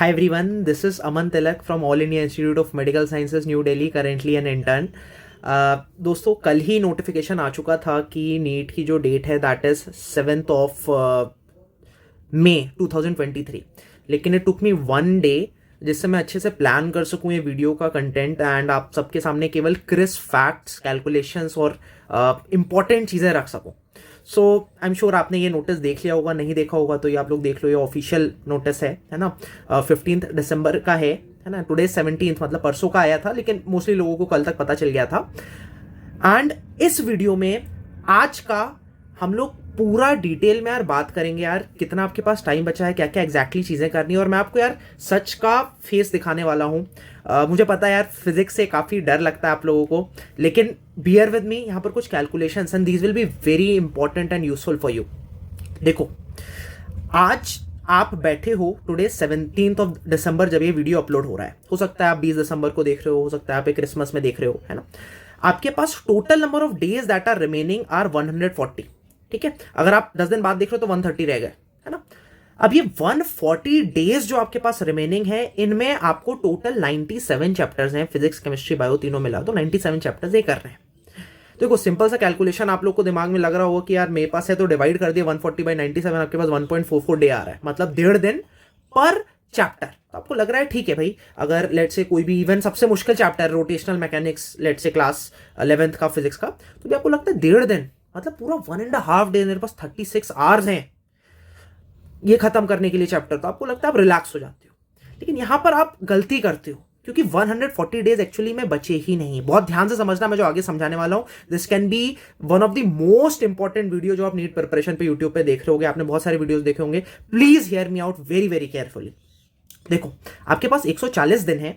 Hi everyone, this is Aman Tilak from All India Institute of Medical Sciences, New Delhi, currently an intern. दोस्तों कल ही notification आ चुका था कि NEET की जो डेट है that is 7th of May 2023, लेकिन इट टुक मी 1 डे जिससे मैं अच्छे से प्लान कर सकूं ये वीडियो का कंटेंट एंड आप सबके सामने केवल क्रिस्प फैक्ट्स, कैलकुलेशंस और इम्पॉर्टेंट चीज़ें रख सकूं. सो आई एम श्योर आपने ये नोटिस देख लिया होगा, नहीं देखा होगा तो ये आप लोग देख लो. ये ऑफिशियल नोटिस है ना. 15 दिसंबर का है ना. टुडे 17th, मतलब परसों का आया था, लेकिन मोस्टली लोगों को कल तक पता चल गया था. एंड इस वीडियो में आज का हम लोग पूरा डिटेल में यार बात करेंगे यार कितना आपके पास टाइम बचा है, क्या क्या एग्जैक्टली चीज़ें करनी है. और मैं आपको यार सच का फेस दिखाने वाला हूँ. मुझे पता है यार फिजिक्स से काफ़ी डर लगता है आप लोगों को, लेकिन बियर विद मी. यहाँ पर कुछ calculations and these will be very important and useful for you. देखो, आज आप बैठे हो टुडे 17th ऑफ दिसंबर जब ये वीडियो अपलोड हो रहा है. हो सकता है आप 20 दिसंबर को देख रहे हो सकता है आप क्रिसमस में देख रहे हो, है ना. आपके पास total number of days that are remaining are 140. ठीक है, अगर आप 10 दिन बाद देख रहे हो तो 130 रह गए, है ना. अब ये 140 डेज जो आपके पास रिमेनिंग है, इनमें आपको टोटल 97 चैप्टर्स हैं. फिजिक्स, केमिस्ट्री, बायो तीनों मिला तो 97 चैप्टर्स ये कर रहे हैं. देखो, सिंपल सा कैलकुलेशन आप लोग को दिमाग में लग रहा होगा कि यार मेरे पास है तो डिवाइड कर दिया 140 बाई 97, आपके पास 1.44 डे आ रहा है, मतलब 1.5 दिन पर चैप्टर. तो आपको लग रहा है ठीक है भाई, अगर लेट से कोई भी इवन सबसे मुश्किल चैप्टर रोटेशनल मैकेनिक्स लेट से क्लास 11th का फिजिक्स का, तो भी आपको लगता है 1.5 दिन, मतलब पूरा 1.5 डे, मेरे पास 36 आवर्स हैं ये खत्म करने के लिए चैप्टर. तो आपको लगता है आप रिलैक्स हो जाते हो, लेकिन यहां पर आप गलती करते हो क्योंकि 140 डेज एक्चुअली में बचे ही नहीं. बहुत ध्यान से समझना मैं जो आगे समझाने वाला हूं. This can B one of the most important video जो आप नीट प्रिपरेशन पे यूट्यूब पे देख रहे होंगे. आपने बहुत सारे वीडियोस देखे होंगे. Please hear me out very very carefully. देखो, आपके पास 140 दिन है.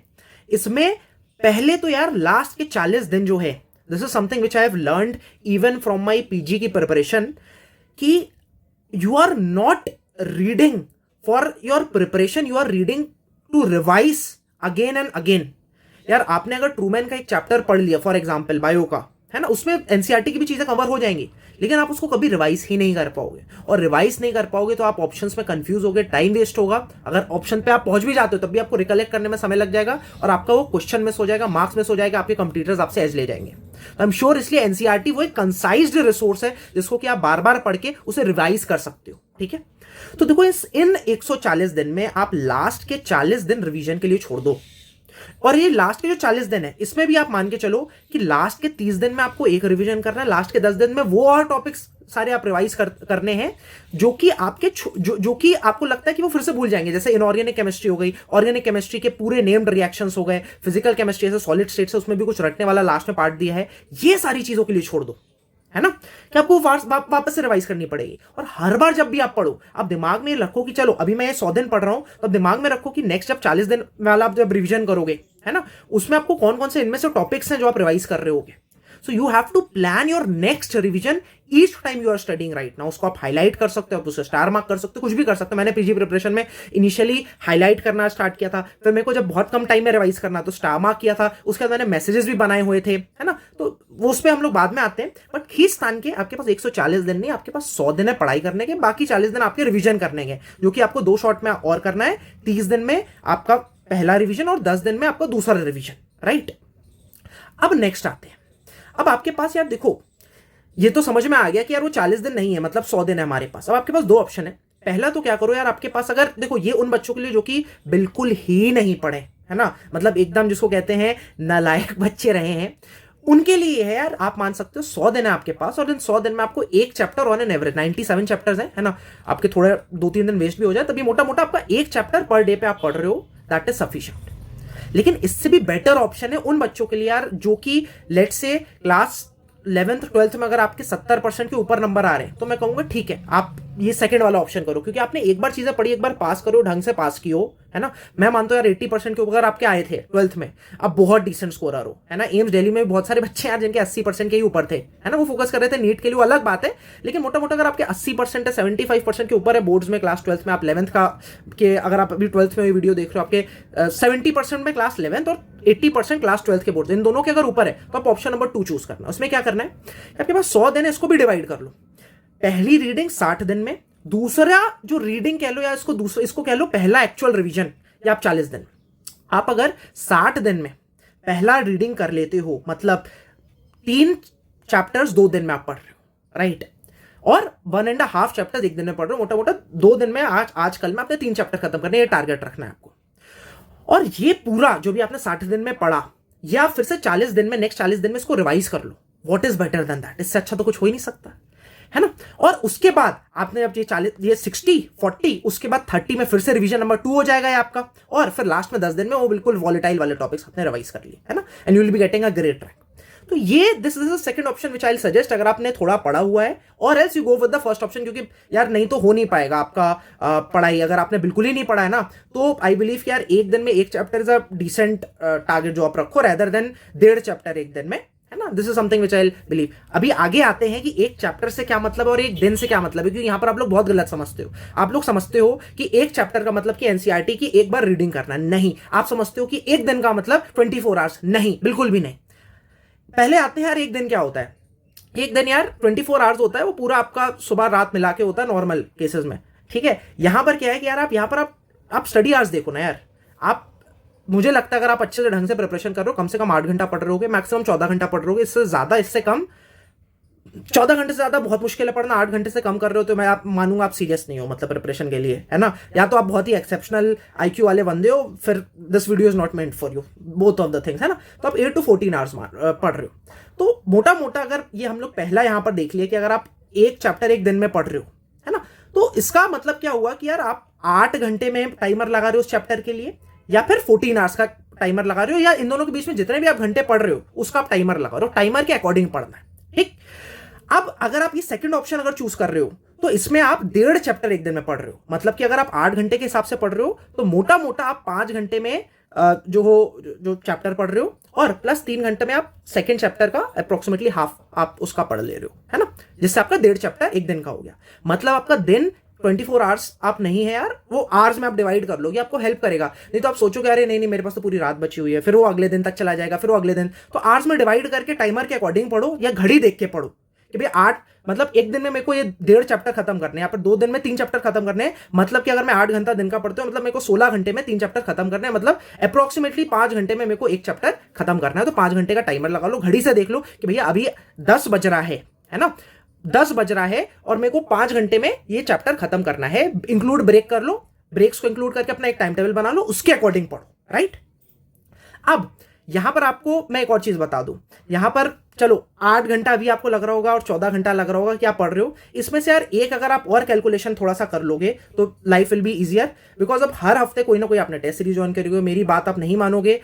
इसमें पहले तो यार लास्ट के 40 दिन जो है, this is something which I have learned even from my PG की प्रिपरेशन, कि you are not reading for your preparation, you are reading to revise again and again. यार आपने अगर ट्रूमैन का एक चैप्टर पढ़ लिया फॉर एग्जांपल बायो का, है ना, उसमें एनसीईआरटी की भी चीजें कवर हो जाएंगी, लेकिन आप उसको कभी रिवाइज ही नहीं कर पाओगे. और रिवाइज नहीं कर पाओगे तो आप ऑप्शंस में कंफ्यूज होगे, टाइम वेस्ट होगा. अगर ऑप्शन पे आप पहुंच भी जाते हो तब भी आपको रिकलेक्ट करने में समय लग जाएगा और आपका वो क्वेश्चन मिस हो जाएगा, मार्क्स मिस हो जाएगा, आपके कंप्यूटर्स आपसे एज ले जाएंगे. तो आई एम श्योर इसलिए एनसीईआरटी वो एक कंसाइज्ड रिसोर्स है जिसको कि आप बार बार पढ़ के उसे रिवाइज कर सकते हो. ठीक है, तो देखो इन 140 दिन में आप लास्ट के 40 दिन रिवीजन के लिए छोड़ दो. और ये लास्ट के जो 40 दिन है इसमें भी आप मान के चलो कि लास्ट के 30 दिन में आपको एक रिवीजन करना है, लास्ट के 10 दिन में वो और टॉपिक्स सारे आप रिवाइज करने हैं जो कि आपके जो कि आपको लगता है कि वो फिर से भूल जाएंगे. जैसे इनऑर्गेनिक केमिस्ट्री हो गई, ऑर्गेनिक केमिस्ट्री के पूरे नेम्ड रिएक्शंस हो गए, फिजिकल केमिस्ट्री जैसे सॉलिड स्टेट से उसमें भी कुछ रटने वाला लास्ट में पार्ट दिया है. ये सारी चीजों के लिए छोड़ दो, है ना, कि आपको वापस से रिवाइज करनी पड़ेगी. और हर बार जब भी आप पढ़ो आप दिमाग में रखो कि चलो अभी मैं ये 100 दिन पढ़ रहा हूं, तो दिमाग में रखो कि नेक्स्ट जब 40 दिन वाला आप जब रिवीजन करोगे, है ना, उसमें आपको कौन कौन से इनमें से टॉपिक्स हैं जो आप रिवाइज कर रहे होगे. So you have to plan your next revision each time you are studying right now. उसको आप हाईलाइट कर सकते हो, आप उसे स्टार मार्क कर सकते हो, कुछ भी कर सकते हो. मैंने पीजी प्रिपरेशन में इनिशियली हाईलाइट करना स्टार्ट किया था, फिर मेरे को जब बहुत कम टाइम में रिवाइज करना तो स्टार मार्क किया था. उसके बाद मैंने मैसेजेस भी बनाए हुए थे, है ना, तो वो उस पर हम लोग बाद में आते हैं. बट खींच तान के आपके पास 140 दिन नहीं, आपके पास 100 दिन है पढ़ाई करने के. बाकी 40 दिन आपके रिवीजन करने के, जो कि आपको 2 शॉर्ट में और करना है. 30 दिन में आपका पहला रिवीजन और 10 दिन में आपका दूसरा रिवीजन, राइट. अब नेक्स्ट आते हैं. अब आपके पास यार देखो, ये तो समझ में आ गया कि यार वो 40 दिन नहीं है, मतलब 100 दिन है हमारे पास. अब आपके पास 2 ऑप्शन है. पहला तो क्या करो यार, आपके पास अगर देखो ये उन बच्चों के लिए जो कि बिल्कुल ही नहीं पढ़े, है ना, मतलब एकदम जिसको कहते हैं नालायक बच्चे रहे हैं, उनके लिए है यार. आप मान सकते हो 100 दिन है आपके पास, और इन 100 दिन में आपको एक chapter on an average 97 chapters है ना, आपके थोड़े 2-3 दिन वेस्ट भी हो जाए तभी मोटा मोटा आपका एक चैप्टर पर डे पे आप पढ़ रहे हो, दैट इज सफिशिएंट. लेकिन इससे भी बेटर ऑप्शन है उन बच्चों के लिए यार जो कि लेट से क्लास 11th 12th में अगर आपके 70% के ऊपर नंबर आ रहे हैं, तो मैं कहूंगा ठीक है आप ये सेकंड वाला ऑप्शन करो, क्योंकि आपने एक बार चीजें पढ़ी, एक बार पास करो, ढंग से पास की हो, है ना. मैं मानता हूं यार 80% के ऊपर आपके आए थे 12th में, अब बहुत डिसेंट स्कोरर हो, है ना. एम्स दिल्ली में बहुत सारे बच्चे यार जिनके 80% के ही ऊपर थे, है ना, वो फोकस कर रहे थे नीट के लिए, वो अलग बात है. लेकिन मोटा मोटा अगर आपके 80% है, 75% के ऊपर है बोर्ड्स में क्लास 12th में, आप 11th का के अगर आप अभी 12th में वीडियो देख रहे हो, आपके 70% में क्लास 11th और 80% क्लास 12th के बोर्ड, इन दोनों के अगर ऊपर है तो आप ऑप्शन नंबर 2 चूज करना. उसमें क्या करना है, आपके पास 100 दिन है, इसको भी डिवाइड कर लो. पहली रीडिंग 60 दिन में, दूसरा जो रीडिंग कह लो या इसको कह लो पहला एक्चुअल रिवीजन या आप 40 दिन। आप अगर 60 दिन में पहला रीडिंग कर लेते हो, मतलब 3 चैप्टर्स 2 दिन में आप पढ़ रहे हो, राइट, और 1.5 चैप्टर 1 दिन में पढ़ रहे हो, मोटा मोटा 2 दिन में आजकल में आपने 3 चैप्टर खत्म करने, ये टारगेट रखना है आपको। और ये पूरा जो भी आपने 60 दिन में पढ़ा, या फिर से 40 दिन में, नेक्स्ट 40 दिन में इसको रिवाइज कर लो। What is better than that? इससे अच्छा तो कुछ हो ही नहीं सकता, है ना। और उसके बाद आपने अब ये 60-40, उसके बाद 30 में फिर से रिवीजन नंबर 2 हो जाएगा ये आपका, और फिर लास्ट में 10 दिन में वो बिल्कुल वॉलेटाइल वाले टॉपिक्स आपने रिवाइज कर लिए, है ना, and you will be getting a great track. तो ये this is the second option which I suggest, अगर आपने थोड़ा पढ़ा हुआ है, और else you go with the first option, क्योंकि यार नहीं तो हो नहीं पाएगा आपका पढ़ाई। अगर आपने बिल्कुल ही नहीं पढ़ा है ना, तो आई बिलीव कि यार 1 दिन में 1 chapter is a decent target जो आप रखो, रेदर देन 1.5 चैप्टर 1 दिन में, है ना। This is something which I believe. अभी आगे आते हैं कि 1 चैप्टर से क्या मतलब है और 1 दिन से क्या मतलब है, क्योंकि यहां पर आप लोग बहुत गलत समझते हो। आप लोग समझते हो कि 1 चैप्टर का मतलब कि एनसीईआरटी की एक बार रीडिंग करना, नहीं। आप समझते हो कि 1 दिन का मतलब 24 आवर्स, नहीं, बिल्कुल भी नहीं। पहले आते हैं यार 1 दिन क्या होता है। 1 दिन यार 24 आवर्स होता है, वो पूरा आपका सुबह रात मिला के होता है नॉर्मल केसेस में, ठीक है। यहां पर क्या है कि यार आप यहां पर आप स्टडी आवर्स देखो ना यार। आप, मुझे लगता है अगर आप अच्छे से ढंग से प्रिपरेशन कर रहे हो, कम से कम 8 घंटा पढ़ रहे होगे, मैक्सिमम 14 घंटा पढ़ रहे होगे। इससे ज्यादा, इससे कम, 14 घंटे से ज्यादा बहुत मुश्किल है पढ़ना। 8 घंटे से कम कर रहे हो तो मैं आप मानूंगा आप सीरियस नहीं हो, मतलब प्रिपरेशन के लिए, है ना। या तो आप बहुत ही एक्सेप्शनल आईक्यू वाले बंदे हो, फिर this video is not meant for you, both of the things, है ना। तो आप 8 to 14 आवर्स पढ़ रहे हो। तो मोटा मोटा अगर ये हम लोग पहला यहां पर देख लिया कि अगर आप 1 चैप्टर 1 दिन में पढ़ रहे हो, है ना, तो इसका मतलब क्या हुआ कि यार आप 8 घंटे में टाइमर लगा रहे हो उस चैप्टर के लिए, या फिर 14 आवर्स का टाइमर लगा रहे हो, या इन दोनों के बीच में जितने भी आप घंटे पढ़ रहे हो उसका आप टाइमर लगा रहे हो। टाइमर के अकॉर्डिंग पढ़ना है, ठीक। अब अगर आप ये सेकंड ऑप्शन अगर चूज कर रहे हो, तो इसमें आप 1.5 चैप्टर 1 दिन में पढ़ रहे हो। मतलब कि अगर आप 8 घंटे के हिसाब से पढ़ रहे हो, तो मोटा मोटा आप 5 घंटे में जो चैप्टर पढ़ रहे हो, और प्लस 3 घंटे में आप सेकंड चैप्टर का अप्रोक्सीमेटली हाफ आप उसका पढ़ ले रहे हो, है ना, जिससे आपका 1.5 चैप्टर 1 दिन का हो गया। मतलब आपका दिन 24 आवर्स आप नहीं है यार, वो आवर्स में आप डिवाइड कर लोगे, आपको हेल्प करेगा। नहीं तो आप सोचोगे अरे नहीं मेरे पास तो पूरी रात बची हुई है, फिर वो अगले दिन तक चला जाएगा, फिर वो अगले दिन। तो आवर्स में डिवाइड करके टाइमर के अकॉर्डिंग पढ़ो, या घड़ी देख के पढ़ो कि भाई 8, मतलब 1 दिन में मेरे को ये 1.5 चैप्टर खत्म करने हैं, यहाँ पर 2 दिन में 3 चैप्टर खत्म करने हैं। मतलब कि अगर मैं 8 घंटा दिन का पढ़ते हूँ, मतलब मेरे को 16 घंटे में 3 चैप्टर खत्म करने हैं। मतलब अप्रोक्सीमेटली 5 घंटे में मेरे को 1 चैप्टर खत्म करना है। तो 5 घंटे का टाइमर लगा लो, घड़ी से देख लो कि भैया अभी 10 बज रहा है ना, 10 बज रहा है, और मेरे को 5 घंटे में ये चैप्टर खत्म करना है। इंक्लूड ब्रेक कर लो, ब्रेक्स को इंक्लूड करके अपना एक टाइम टेबल बना लो, उसके अकॉर्डिंग पढ़ो, राइट। अब यहां पर आपको मैं एक और चीज बता दूं, यहां पर चलो 8 घंटा अभी आपको लग रहा होगा और 14 घंटा लग रहा होगा कि आप पढ़ रहे हो। इसमें से यार एक अगर आप और कैलकुलेशन थोड़ा सा कर लोगे तो life will be easier, because अब हर हफ्ते कोई ना कोई आपने टेस्ट सीरीज ज्वाइन करोगे। मेरी बात आप नहीं मानोगे,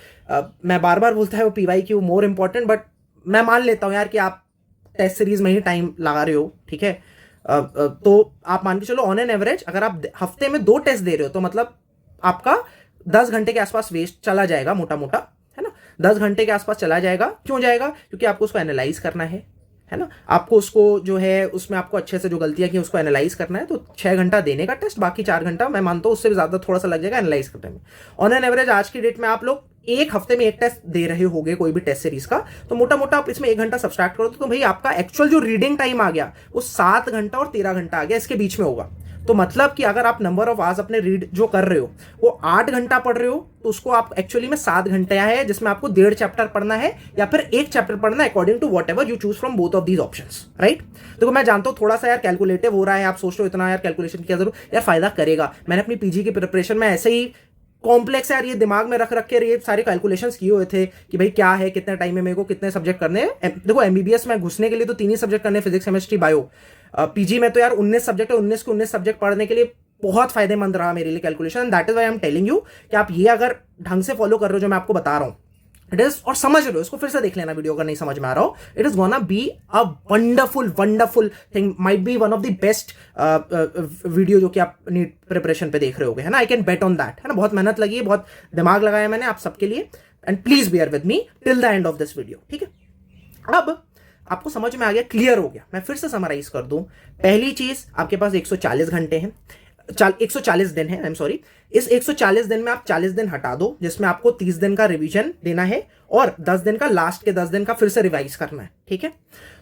मैं बार बार बोलता है वो PYQ मोर इंपॉर्टेंट, बट मैं मान लेता हूं यार कि आप टेस्ट सीरीज में ही टाइम लगा रहे हो, ठीक है। तो आप मान के चलो ऑन एन एवरेज अगर आप हफ्ते में 2 टेस्ट दे रहे हो, तो मतलब आपका 10 घंटे के आसपास वेस्ट चला जाएगा, मोटा मोटा, है ना। 10 घंटे के आसपास चला जाएगा। क्यों जाएगा? क्योंकि आपको उसको एनालाइज करना है ना। आपको उसको जो है उसमें आपको अच्छे से जो गलतियां की उसको एनालाइज करना है। तो 6 घंटा देने का टेस्ट, बाकी 4 घंटा मैं मानता हूं उससे भी ज्यादा थोड़ा सा लग जाएगा एनालाइज करने में। ऑन एन एवरेज आज की डेट में आप लोग एक हफ्ते में 1 टेस्ट दे रहे होगे कोई भी टेस्ट सीरीज का, तो मोटा मोटा आप इसमें 1 घंटा सब्सट्रैक्ट करो तो भाई आपका एक्चुअल जो रीडिंग टाइम आ गया वो 7 घंटा और 13 घंटा आ गया, इसके बीच में होगा। तो मतलब कि अगर आप नंबर ऑफ आवर्स अपने रीड जो कर रहे हो वो 8 घंटा पढ़ रहे हो, तो उसको आप एक्चुअली में 7 घंटे है, जिसमें आपको 1.5 चैप्टर पढ़ना है या फिर 1 चैप्टर पढ़ना है, according to whatever you choose from both of these options, right. देखो मैं जानता हूं थोड़ा सा यार कैलकुलेटिव हो रहा है, आप सोच रहे हो इतना यार कैलकुलेशन किया जरूर यार फायदा करेगा। मैंने अपनी PG की प्रिपरेशन में ऐसे ही कॉम्प्लेक्स यार ये दिमाग में रख के ये सारे कैलकुलेशंस किए हुए थे कि भाई क्या है, कितने टाइम में मेरे को कितने सब्जेक्ट करने हैं। देखो MBBS में घुसने के लिए तो 3 ही सब्जेक्ट करने, फिजिक्स केमिस्ट्री बायो। PG में तो यार 19 सब्जेक्ट है, 19 के 19 सब्जेक्ट पढ़ने के लिए बहुत फायदेमंद रहा मेरे लिए calculation. That is why I am telling you कि आप ये अगर ढंग से फॉलो कर रहे हो जो मैं आपको बता रहा हूं, इट इज, और समझ रहे हो, इसको फिर से देख लेना वीडियो अगर नहीं समझ में आ रहा हो। It is gonna be a wonderful thing, might be one of the best video जो कि आप नीट प्रिपरेशन पे देख रहे होगे, है ना। I can bet on that, है ना। बहुत मेहनत लगी है, बहुत दिमाग लगाया मैंने आप सबके लिए, and please bear with me till the end of this video, ठीक है। अब आपको समझ में आ गया, क्लियर हो गया। मैं फिर से समराइज कर दूं। पहली चीज, आपके पास 140 घंटे हैं, 140 दिन है, आई एम सॉरी। इस 140 दिन में आप 40 दिन हटा दो, जिसमें आपको 30 दिन का रिवीजन देना है और 10 दिन का, लास्ट के 10 दिन का फिर से रिवाइज करना है, ठीक है।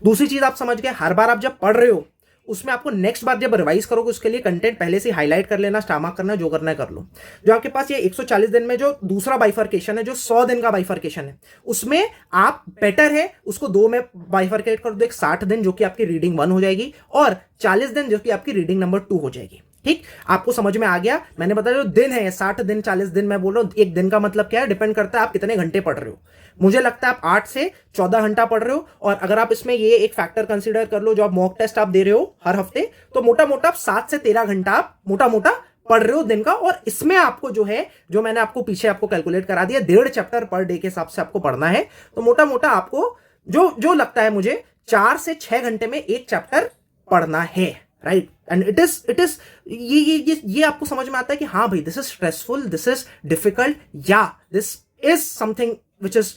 दूसरी चीज आप समझ गए, हर बार आप जब पढ़ रहे हो उसमें आपको नेक्स्ट बार जब रिवाइज करोगे उसके लिए कंटेंट पहले से हाईलाइट कर लेना, स्टार मार्क करना, जो करना है कर लो। जो आपके पास ये 140 दिन में जो दूसरा बाइफर्केशन है, जो 100 दिन का बाइफर्केशन है, उसमें आप बेटर है उसको 2 में बाइफर्केट कर दो। एक 60 दिन जो कि आपकी रीडिंग 1 हो जाएगी, और 40 दिन जो कि आपकी रीडिंग नंबर 2 हो जाएगी। ठीक, आपको समझ में आ गया? मैंने बताया जो दिन है 60 दिन 40 दिन, मैं बोल रहा हूं एक दिन का मतलब क्या है, डिपेंड करता है आप कितने घंटे पढ़ रहे हो। मुझे लगता है आप 8 से 14 घंटा पढ़ रहे हो, और अगर आप इसमें ये एक फैक्टर कंसीडर कर लो जो आप मॉक टेस्ट आप दे रहे हो हर हफ्ते, तो मोटा मोटा आप 7 से 13 घंटा आप मोटा मोटा पढ़ रहे हो दिन का। और इसमें आपको जो है, जो मैंने आपको पीछे आपको कैलकुलेट करा दिया, 1.5 चैप्टर पर डे के हिसाब से आपको पढ़ना है। तो मोटा मोटा आपको जो लगता है मुझे 4 से 6 घंटे में एक चैप्टर पढ़ना है, राइट? एंड इट इज ये आपको समझ में आता है कि हाँ भाई, this is stressful, this is difficult, या this is something which is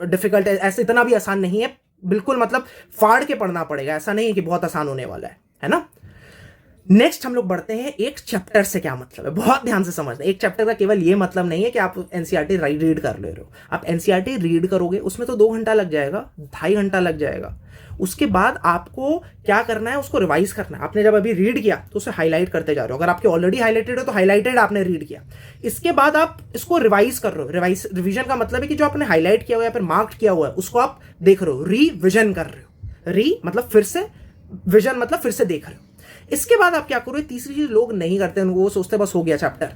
difficult. ऐसे इतना भी आसान नहीं है, बिल्कुल मतलब फाड़ के पढ़ना पड़ेगा, ऐसा नहीं है कि बहुत आसान होने वाला है ना? नेक्स्ट हम लोग बढ़ते हैं एक चैप्टर से क्या मतलब है, बहुत ध्यान से समझना। एक चैप्टर का केवल ये मतलब नहीं है कि आप एनसीईआरटी रीड कर ले रहे हो। आप एनसीईआरटी रीड करोगे उसमें तो 2 घंटा लग जाएगा, 2.5 घंटा लग जाएगा। उसके बाद आपको क्या करना है, उसको रिवाइज करना है। आपने जब अभी रीड किया तो उसे हाईलाइट करते जा रहे हो। अगर आपके ऑलरेडी हाईलाइटेड है तो हाईलाइटेड आपने रीड किया, इसके बाद आप इसको रिवाइज कर रहे हो। रिवीजन का मतलब है कि जो आपने हाईलाइट किया हुआ है या फिर मार्क किया हुआ है उसको आप देख रहे हो, रिविजन कर रहे हो। री मतलब फिर से, विजन मतलब फिर से देख रहे हो। इसके बाद आप क्या करो, तीसरी चीज लोग नहीं करते, वो सोचते बस हो गया चैप्टर।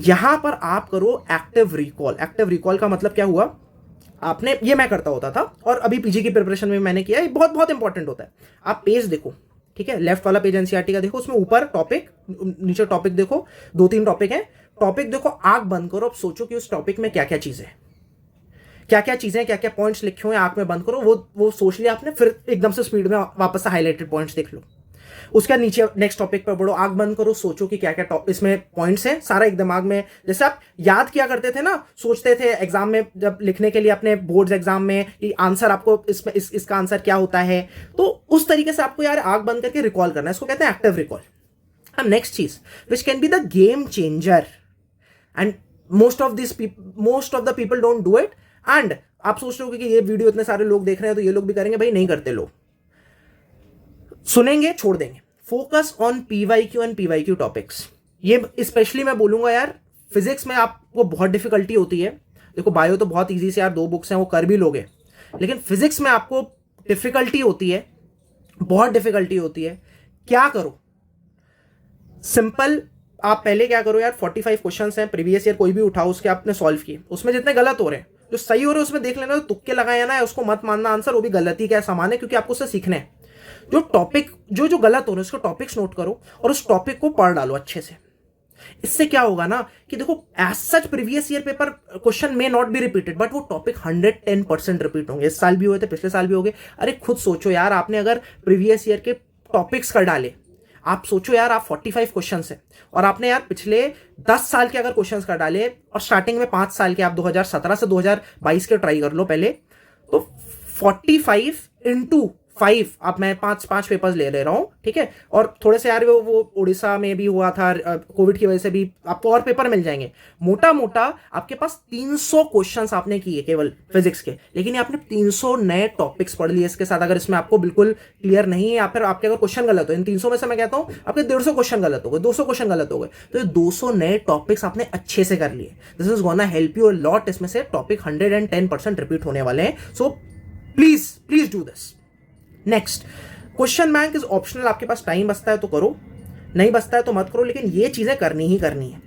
यहां पर आप करो एक्टिव रिकॉल। एक्टिव रिकॉल का मतलब क्या हुआ, आपने, ये मैं करता होता था और अभी पीजी की प्रिपरेशन में मैंने किया, ये बहुत बहुत इंपॉर्टेंट होता है। आप पेज देखो, ठीक है, लेफ्ट वाला पेज एनसीईआरटी का देखो, उसमें ऊपर टॉपिक, नीचे टॉपिक देखो, 2-3 टॉपिक है। टॉपिक देखो, आंख बंद करो, अब सोचो कि उस टॉपिक में क्या क्या चीजें, क्या क्या चीजें, क्या क्या पॉइंट्स लिखे हुए हैं, आंख में बंद करो, वो सोच लिया आपने, फिर एकदम से स्पीड में वापस से हाईलाइटेड पॉइंट्स देख लो। उसके बाद नीचे नेक्स्ट टॉपिक पर बढ़ो, आंख बंद करो, सोचो कि क्या क्या इसमें पॉइंट्स हैं, सारा एक दिमाग में, जैसे आप याद किया करते थे ना, सोचते थे एग्जाम में जब लिखने के लिए अपने बोर्ड्स एग्जाम में कि आंसर आपको इसमें इसका आंसर क्या होता है, तो उस तरीके से आपको यार आंख बंद करके रिकॉल करना है, इसको कहते हैं एक्टिव रिकॉल। अब नेक्स्ट चीज which can be the game changer, and most of the people don't do it. And आप सोच रहे हो कि ये वीडियो इतने सारे लोग देख रहे हैं तो ये लोग भी करेंगे, भाई नहीं करते लोग, सुनेंगे छोड़ देंगे। Focus on PYQ and PYQ topics. ये स्पेशली मैं बोलूंगा यार, फिजिक्स में आपको बहुत डिफिकल्टी होती है। देखो बायो तो बहुत इजी से यार 2 बुक्स हैं वो कर भी लोगे, लेकिन फिजिक्स में आपको डिफिकल्टी होती है, बहुत डिफिकल्टी होती है। क्या करो, सिंपल, आप पहले क्या करो यार, 45 क्वेश्चंस हैं प्रीवियस ईयर, कोई भी उठाओ, उसके आपने सॉल्व किए, उसमें जितने गलत हो रहे हैं, जो सही हो रहे हैं उसमें देख लेना, तो तुक्के लगाया ना है उसको मत मानना आंसर, वो भी गलती का सामान है, क्योंकि आपको उससे सीखना है। जो टॉपिक जो गलत हो रहे हैं उसको टॉपिक्स नोट करो और उस टॉपिक को पढ़ डालो अच्छे से। इससे क्या होगा ना कि देखो, as such previous year paper question may not be repeated, but वो टॉपिक 110% रिपीट होंगे। इस साल भी हुए थे, पिछले साल भी हो गए। अरे खुद सोचो यार, आपने अगर प्रीवियस ईयर के टॉपिक्स कर डाले, आप सोचो यार, आप 45 क्वेश्चन है और आपने यार पिछले 10 साल के अगर क्वेश्चन कर डाले, और स्टार्टिंग में 5 साल के, आप 2017 से 2022 के ट्राई कर लो पहले, तो 45 इंटू 5, अब मैं 5 पेपर्स ले रहा हूं, ठीक है, और थोड़े से यार वो उड़ीसा में भी हुआ था कोविड की वजह से भी, आपको और पेपर मिल जाएंगे। मोटा मोटा आपके पास 300 क्वेश्चंस आपने किए केवल फिजिक्स के, लेकिन आपने 300 नए टॉपिक्स पढ़ लिए इसके साथ। अगर इसमें आपको बिल्कुल क्लियर नहीं है, या फिर आपके अगर क्वेश्चन गलत हो, इन 300 में से मैं कहता हूं आपके 150 क्वेश्चन गलत हो गए, 200 क्वेश्चन गलत हो गए, तो ये 200 नए टॉपिक्स आपने अच्छे से कर लिए। This is gonna help you a lot. इसमें से टॉपिक 110% रिपीट होने वाले हैं, so please do this. Next, question bank is optional. आपके पास टाइम बचता है तो करो, नहीं बचता है तो मत करो, लेकिन ये चीजें करनी ही करनी है।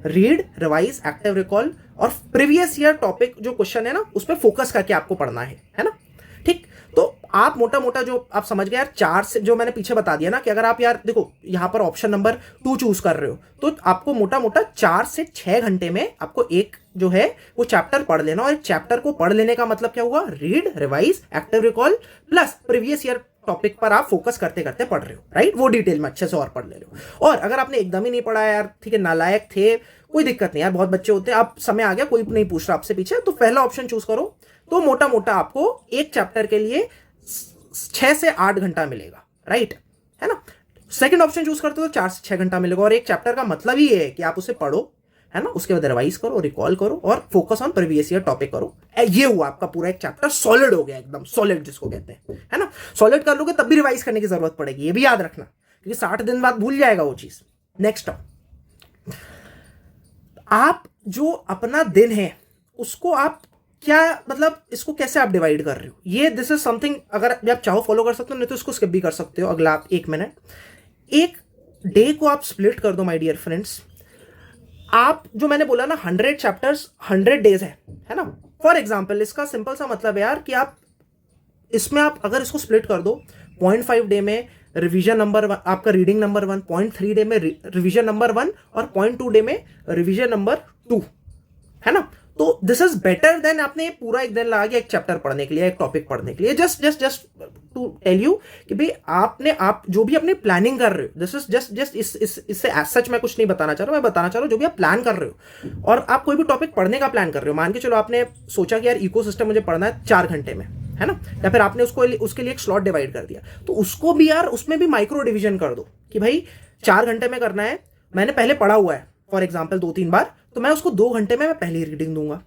रीड, रिवाइज, एक्टिव रिकॉल, और प्रीवियस ईयर टॉपिक जो क्वेश्चन है ना उस पर फोकस करके आपको पढ़ना है ना? ठीक, तो आप मोटा मोटा जो आप समझ गए यार, 4 से जो मैंने पीछे बता दिया ना, कि अगर आप यार देखो यहां पर ऑप्शन नंबर 2 चूज कर रहे हो, तो आपको मोटा मोटा 4 से 6 घंटे में आपको एक जो है वो चैप्टर पढ़ लेना। और एक चैप्टर को पढ़ लेने का मतलब क्या हुआ, read, revise, active recall plus previous year topic पर आप फोकस करते करते पढ़ रहे हो, राइट? वो डिटेल में अच्छे से और पढ़ ले रहे हो। और अगर आपने एकदम ही नहीं पढ़ा यार, ठीक है, नालायक थे, कोई दिक्कत नहीं यार, बहुत बच्चे होते हैं, अब समय आ गया, कोई नहीं पूछ रहा आपसे पीछे, तो पहला ऑप्शन चूज करो, तो मोटा मोटा आपको एक चैप्टर के लिए 6 से 8 घंटा मिलेगा, राइट, है ना? सेकंड ऑप्शन चूज करते हो तो 4 से 6 घंटा मिलेगा, और एक चैप्टर का मतलब ही है कि आप उसे पढ़ो, है ना, उसके बाद रिवाइज करो, रिकॉल करो और focus on previous year topic करो। ये हुआ आपका पूरा एक चैप्टर सॉलिड हो गया, एकदम सॉलिड जिसको कहते हैं, है ना। सॉलिड कर लोगे तब भी रिवाइज करने की जरूरत पड़ेगी, ये भी याद रखना, क्योंकि 60 दिन बाद भूल जाएगा वो चीज। नेक्स्ट, आप जो अपना दिन है उसको आप क्या मतलब इसको कैसे आप डिवाइड कर रहे हो, ये दिस इज समथिंग अगर आप चाहो फॉलो कर सकते हो, नहीं तो इसको स्किप भी कर सकते हो अगला 1 मिनट। एक डे को आप स्प्लिट कर दो माय डियर फ्रेंड्स। आप जो मैंने बोला ना 100 चैप्टर्स 100 डेज है ना। फॉर एग्जाम्पल इसका सिंपल सा मतलब है यार कि आप इसमें आप अगर इसको स्प्लिट कर दो, 0.5 डे में रिवीजन नंबर 1 आपका रीडिंग नंबर 1, 0.3 डे में रिवीजन नंबर 1 और 0.2 डे में रिवीजन नंबर 2, है ना। तो दिस इज बेटर देन आपने पूरा एक दिन लगा के एक चैप्टर पढ़ने के लिए, एक टॉपिक पढ़ने के लिए। जस्ट टू टेल यू कि भाई आप जो भी अपनी प्लानिंग कर रहे हो, दिस इज जस्ट इससे एज सच मैं कुछ नहीं बताना चाह रहा हूं, मैं बताना चाह रहा हूं जो भी आप प्लान कर रहे हो और आप कोई भी टॉपिक पढ़ने का प्लान कर रहे हो। मान के चलो आपने सोचा कि यार इकोसिस्टम मुझे पढ़ना है 4 घंटे में, है ना, या फिर आपने उसके लिए एक स्लॉट डिवाइड कर दिया, तो उसको भी यार उसमें भी माइक्रो डिवीजन कर दो कि भाई 4 घंटे में करना है, मैंने पहले पढ़ा हुआ है फॉर एग्जाम्पल 2-3 बार, तो मैं उसको 2 घंटे में मैं पहली रीडिंग दूंगा।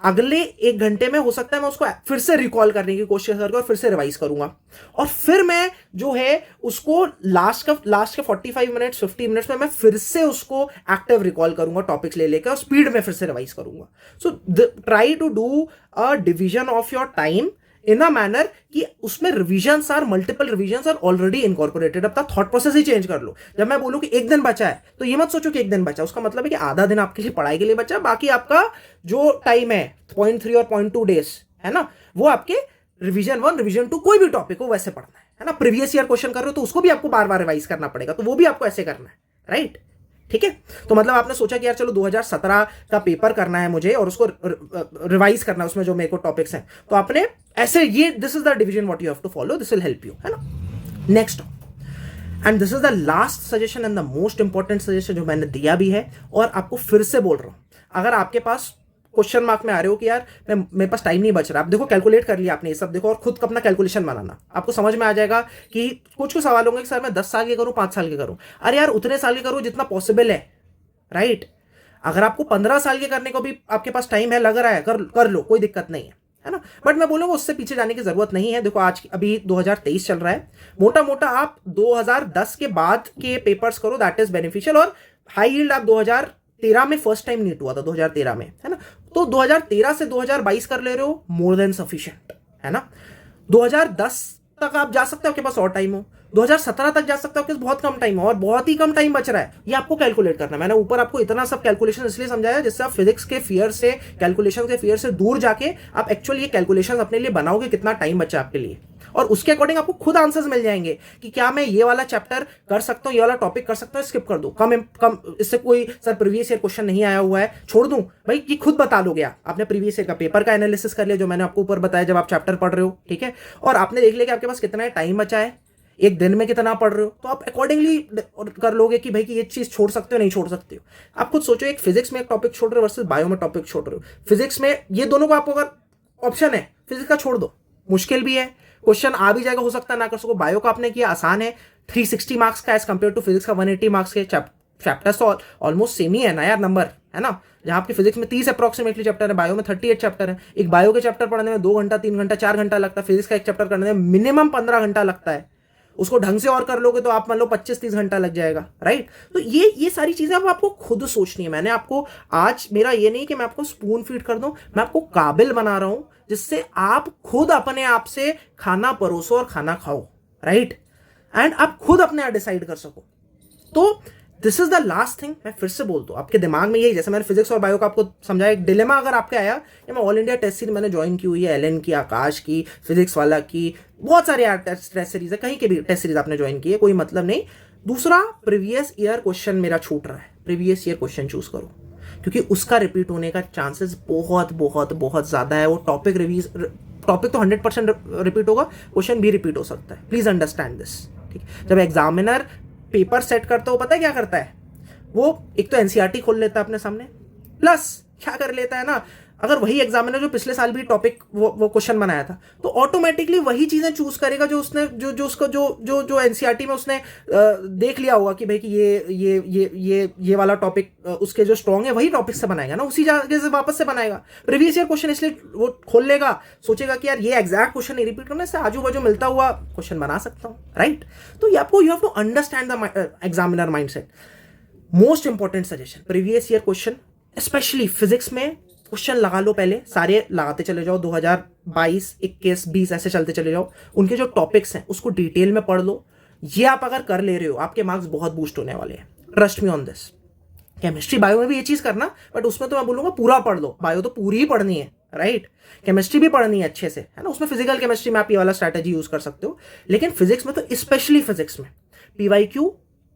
अगले 1 घंटे में हो सकता है मैं उसको फिर से रिकॉल करने की कोशिश करूंगा और फिर से रिवाइज करूंगा, और फिर मैं जो है उसको लास्ट के 45 मिनट्स 50 मिनट्स में मैं फिर से उसको एक्टिव रिकॉल करूंगा, टॉपिक्स ले लेकर और स्पीड में फिर से रिवाइज करूंगा। So try to do a division of your time in a manner कि उसमें revisions are multiple revisions are already incorporated. अपना थॉट प्रोसेस ही चेंज कर लो। जब मैं बोलूं कि 1 दिन बचा है तो ये मत सोचो कि 1 दिन बचा, उसका मतलब है कि आधा दिन आपके लिए पढ़ाई के लिए बचा, बाकी आपका जो टाइम है 0.3 और 0.2 डेज है ना, वो आपके रिवीजन 1 रिवीजन 2 कोई भी टॉपिक हो वैसे पढ़ना है ना। प्रीवियस ईयर क्वेश्चन कर रहे हो तो उसको भी आपको बार बार रिवाइज करना पड़ेगा, तो वो भी आपको ऐसे करना है, राइट। ठीक है, तो मतलब आपने सोचा कि यार चलो 2017 का पेपर करना है मुझे और उसको रिवाइज करना है, उसमें जो मेरे को टॉपिक्स हैं, तो आपने ऐसे ये this is the division what you have to follow, this will help you, है ना। Next, and this is the last suggestion and the most important suggestion जो मैंने दिया भी है और आपको फिर से बोल रहा हूं। अगर आपके पास क्वेश्चन मार्क में आ रहे हो कि यार मेरे पास टाइम नहीं बच रहा, आप देखो कैलकुलेट कर लिया आपने ये सब, देखो और खुद अपना कैलकुलेशन बनाना, आपको समझ में आ जाएगा कि कुछ सवाल होंगे कि सर मैं 10 साल के करूं 5 साल के करूं, अरे यार उतने साल के करो जितना पॉसिबल है, राइट। अगर आपको 15 साल के करने को भी आपके पास टाइम है, लग रहा है, कर लो, कोई दिक्कत नहीं है ना। बट मैं बोलूंगा उससे पीछे जाने की जरूरत नहीं है। देखो आज अभी 2023 चल रहा है, मोटा मोटा आप 2010 के बाद के पेपर्स करो, दैट इज बेनिफिशियल। और हाई यील्ड आप 2013 में फर्स्ट टाइम नीट हुआ था 2013 में, है ना, तो 2013 से 2022 कर ले रहे हो, मोर देन सफिशिएंट, है ना। 2010 तक आप जा सकते हो, आपके पास और टाइम हो, 2017 तक जा सकते हो, आपके पास बहुत कम टाइम है और बहुत ही कम टाइम बच रहा है, ये आपको कैलकुलेट करना है। मैंने ऊपर आपको इतना सब कैलकुलेशन इसलिए समझाया जिससे आप फिजिक्स के फियर से, कैलकुलेशन के फियर से दूर जाके आप एक्चुअली ये कैलकुलेशन अपने लिए बनाओगे कितना टाइम बचा आपके लिए, और उसके अकॉर्डिंग आपको खुद आंसर्स मिल जाएंगे कि क्या मैं ये वाला चैप्टर कर सकता हूं, ये वाला टॉपिक कर सकता हूं, स्किप कर दो, कम इससे कोई सर प्रीवियस ईयर क्वेश्चन नहीं आया हुआ है छोड़ दूं, भाई ये खुद बता लोगे आपने प्रीवियस ईयर का पेपर का एनालिसिस कर लिया जो मैंने आपको ऊपर बताया जब आप चैप्टर पढ़ रहे हो, ठीक है, और आपने देख लिया कि आपके पास कितना टाइम बचा है, एक दिन में कितना पढ़ रहे हो, तो आप अकॉर्डिंगली कर लोगे कि भाई कि ये चीज छोड़ सकते हो नहीं छोड़ सकते हो। आप खुद सोचो, एक फिजिक्स में एक टॉपिक छोड़ रहे हो वर्सेस बायो में टॉपिक छोड़ रहे हो। फिजिक्स में ये दोनों को आपको अगर ऑप्शन है, फिजिक्स का छोड़ दो, मुश्किल भी है, क्वेश्चन आ भी जाएगा, हो सकता है ना कर सको। बायो का आपने किया, आसान है, 360 मार्क्स का एज कंपेयर टू फिजिक्स का 180 मार्क्स के। चैप्टर्स तो ऑलमोस्ट सेम ही है ना यार, नंबर, है ना। जहां आपके फिजिक्स में 30 अप्रोक्सीमेटली चैप्टर है, बायो में 38 चैप्टर है। एक बायो के चैप्टर पढ़ने में 2 घंटा 3 घंटा 4 घंटा लगता है, फिजिक्स का एक चैप्टर करने में मिनिमम 15 घंटा लगता है। उसको ढंग से और कर लोगे तो आप मान लो 25-30 घंटा लग जाएगा, राइट। तो ये सारी चीजें अब आपको खुद सोचनी है। मैंने आपको आज, मेरा ये नहीं कि मैं आपको स्पून फीड कर दूं, मैं आपको काबिल बना रहा हूं जिससे आप खुद अपने आप से खाना परोसो और खाना खाओ, राइट, एंड आप खुद अपने आप डिसाइड कर सको। तो this is the last thing, मैं फिर से बोलता हूँ, आपके दिमाग में यही, जैसे मैंने फिजिक्स और बायो का आपको समझाया, एक डिलेमा अगर आपके आया, या मैं ऑल इंडिया टेस्ट सीरीज मैंने ज्वाइन की हुई है, एलन की, आकाश की, फिजिक्स वाला की, बहुत सारे टेस्ट सीरीज है, कहीं के भी टेस्ट सीरीज आपने ज्वाइन की है, कोई मतलब नहीं। दूसरा, प्रीवियस ईयर क्वेश्चन मेरा छूट रहा है, प्रीवियस ईयर क्वेश्चन चूज करो, क्योंकि उसका रिपीट होने का चांसेस बहुत बहुत बहुत ज्यादा है। वो टॉपिक तो 100% रिपीट होगा, क्वेश्चन भी रिपीट हो सकता है, प्लीज अंडरस्टैंड दिस, ठीक। जब एग्जामिनर पेपर सेट करता हो, पता है क्या करता है वो, एक तो एनसीईआरटी खोल लेता है अपने सामने, प्लस क्या कर लेता है ना, अगर वही एग्जामिनर जो पिछले साल भी टॉपिक वो क्वेश्चन बनाया था, तो ऑटोमेटिकली वही चीजें चूज करेगा जो उसने जो उसका जो एनसीईआरटी में उसने देख लिया होगा कि भाई कि ये वाला टॉपिक उसके जो स्ट्रॉन्ग है वही टॉपिक से बनाएगा ना, उसी जगह से वापस से बनाएगा प्रीवियस ईयर क्वेश्चन। इसलिए वो खोल लेगा, सोचेगा कि यार ये एग्जैक्ट क्वेश्चन नहीं रिपीट करना, इससे आजू बाजू मिलता हुआ क्वेश्चन बना सकता हूं, राइट। तो ये आपको you have to understand the examiner mindset. Most important suggestion, previous year question specially physics में क्वेश्चन लगा लो, पहले सारे लगाते चले जाओ, 2022, 21, 20 ऐसे चलते चले जाओ। उनके जो टॉपिक्स हैं उसको डिटेल में पढ़ लो। ये आप अगर कर ले रहे हो, आपके मार्क्स बहुत बूस्ट होने वाले हैं, trust me on this. Chemistry bio में भी ये चीज करना, बट उसमें तो मैं बोलूंगा पूरा पढ़ लो, बायो तो पूरी ही पढ़नी है, राइट। केमिस्ट्री भी पढ़नी है अच्छे से, है ना। उसमें फिजिकल केमिस्ट्री में आप ये वाला स्ट्रैटेजी यूज कर सकते हो, लेकिन फिजिक्स में तो स्पेशली फिजिक्स में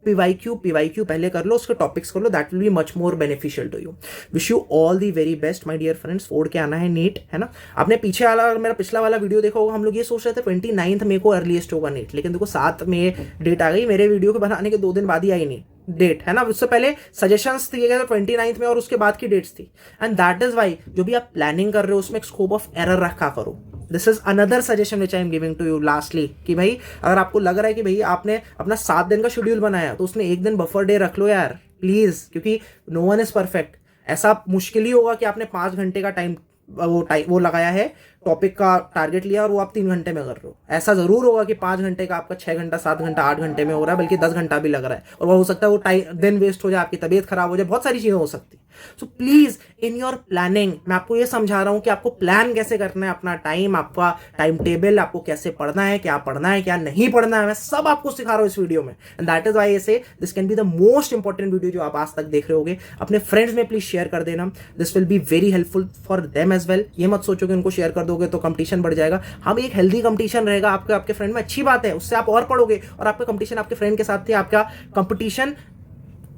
पीवाईक्यू पहले कर लो, उसके टॉपिक्स कर लो, that will be much more beneficial to you. Wish you all the very best my dear friends. फोड़ के आना है नीट, है ना। आपने पीछे वाला मेरा पिछला वाला वीडियो देखा होगा, हम लोग ये सोच रहे थे 29 मई को अर्लीस्ट होगा नीट, लेकिन देखो 7 मई डेट आ गई, मेरे वीडियो के बनाने के 2 दिन बाद ही आई नहीं डेट, है ना। उससे पहले सजेशंस दिए गए थे 29 में और उसके बाद की डेट्स थी, एंड दैट इज वाई जो भी आप प्लानिंग कर रहे हो उसमें एक स्कोप ऑफ एरर रखा करो। This is another suggestion which I am giving to you lastly, कि भाई अगर आपको लग रहा है कि भाई आपने अपना 7 दिन का शेड्यूल बनाया तो उसमें 1 दिन बफर डे रख लो यार प्लीज, क्योंकि नो वन इज परफेक्ट। ऐसा मुश्किल ही होगा कि आपने 5 घंटे का टाइम वो लगाया है, टॉपिक का टारगेट लिया और वो आप 3 घंटे में कर रहे हो। ऐसा जरूर होगा कि 5 घंटे का आपका 6 घंटा, 7 घंटा, 8 घंटे में हो रहा है, बल्कि 10 घंटा भी लग रहा है, और वो हो सकता है वो टाइम दिन वेस्ट हो जाए, आपकी तबीयत खराब हो जाए, बहुत सारी चीजें हो सकती है। So please in your planning, मैं आपको ये समझा रहा हूं कि आपको प्लान कैसे करना है अपना टाइम, आपका टाइम टेबल, आपको कैसे पढ़ना है, क्या नहीं पढ़ना है, मैं सब आपको सिखा रहा हूं इस वीडियो में। And that is why I say this can be the most important video जो आप आज तक देख रहे होगे। अपने फ्रेंड्स में प्लीज शेयर कर देना, this will be very helpful for them as well. ये मत सोचो कि उनको शेयर कर दोगे तो कंपटीशन बढ़ जाएगा। हम एक हेल्दी कंपटीशन रहेगा आपके फ्रेंड में, अच्छी बात है, उससे आप और पढ़ोगे, और आपका कंपटीशन आपके फ्रेंड के साथ थी, आपका कंपटीशन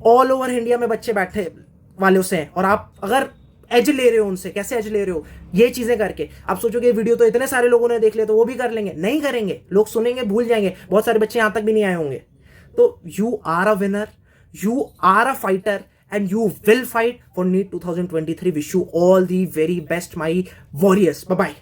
ऑल ओवर इंडिया में बच्चे बैठे वाले से हैं, और आप अगर एज ले रहे हो उनसे, कैसे एज ले रहे हो, ये चीजें करके। आप सोचोगे वीडियो तो इतने सारे लोगों ने देख लिया तो वो भी कर लेंगे, नहीं करेंगे, लोग सुनेंगे भूल जाएंगे, बहुत सारे बच्चे यहां तक भी नहीं आए होंगे। तो you are a winner, you are a fighter, and you will fight for NEET 2023. Wish you all the very best, my warriors. Bye bye.